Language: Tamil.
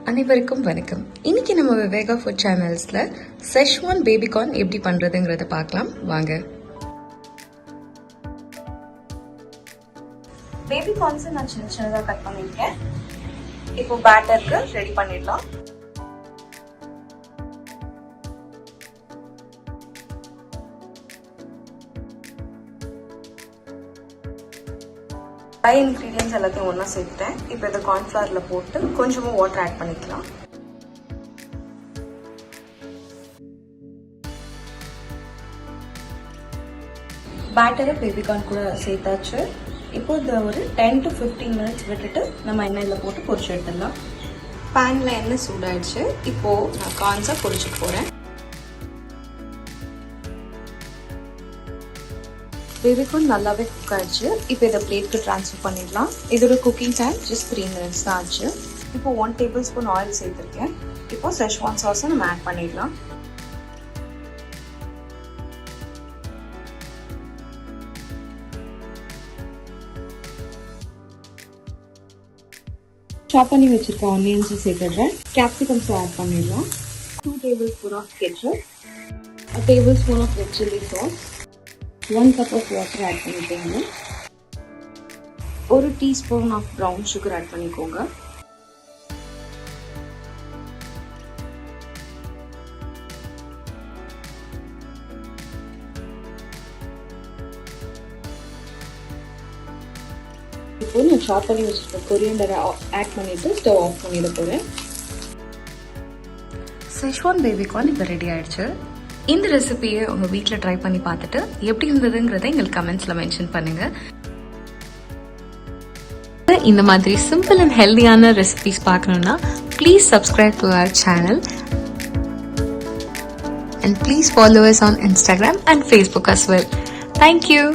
அனைவருக்கும் வணக்கம். இன்னைக்கு நம்ம விவேகா ஃபுட் சேனல்ஸ்ல செஷ்வான் பேபிகார்ன் எப்படி பண்றதுங்கறத பார்க்கலாம் வாங்க. பேபிகார்ன்ஸ் நான் சின்ன சின்னதா கட் பண்ணிருக்கேன். இப்போ பேட்டருக்கு ரெடி பண்ணிடலாம். ட்ரை இன்கிரீடியன்ஸ் எல்லாத்தையும் ஒன்றா சேர்த்துட்டேன். இப்போ இதை கார்ன்ஃப்ளவரில் போட்டு கொஞ்சமாக வாட்டர் ஆட் பண்ணிக்கலாம். பேட்டரை பேபிகார்ன் கூட சேர்த்தாச்சு. இப்போ இதை ஒரு 10 to 15 மினிட்ஸ் விட்டுட்டு நம்ம எண்ணெயில் போட்டு பொரிச்சு எடுத்துடலாம். பேனில் எண்ணெய் சூடாயிடுச்சு. இப்போது நான் கார்ன்ஸை பொரிச்சுட்டு போகிறேன். பேபிகார்ன் நல்லாவே குக் ஆயிடுச்சு. இப்போ இதை பிளேட்க்கு ட்ரான்ஸ்ஃபர் பண்ணிடலாம். இதோட குக்கிங் டைம் ஜஸ்ட் 3 மினிட்ஸ் தான் ஆச்சு. இப்போ 1 டேபிள் ஸ்பூன் ஆயில் சேர்த்துருக்கேன். இப்போ செஷ்வான் சாஸை நம்ம ஆட் பண்ணிடலாம். சாப் பண்ணி வச்சிருக்க ஆனியன்ஸை சேர்த்துடுறேன். கேப்சிகம்ஸை ஆட் பண்ணிடலாம். 2 tablespoon of ketchup, 1 tablespoon of red chilli sauce, 1 cup of water add பண்ணிக்கோங்க. 1 teaspoon of brown sugar add பண்ணிக்கோங்க. இப்போ நான் சாப் பண்ணி வச்சிருக்க கொரியண்டரை ஆட் பண்ணிட்டு ஸ்டவ் ஆஃப் பண்ணிட போறேன். செஷ்வான் பேபிகார்ன் இப்போ ரெடி ஆயிடுச்சு. இந்த ரெசிபியை உங்கள் வீட்டில் ட்ரை பண்ணி பார்த்துட்டு எப்படி இருந்ததுங்கிறத எங்களுக்கு கமெண்ட்ஸில் மென்ஷன் பண்ணுங்க. இந்த மாதிரி சிம்பிள் அண்ட் ஹெல்தியான ரெசிபிஸ் பார்க்கணுன்னா please subscribe to our channel and please follow us on Instagram and Facebook as well. Thank you.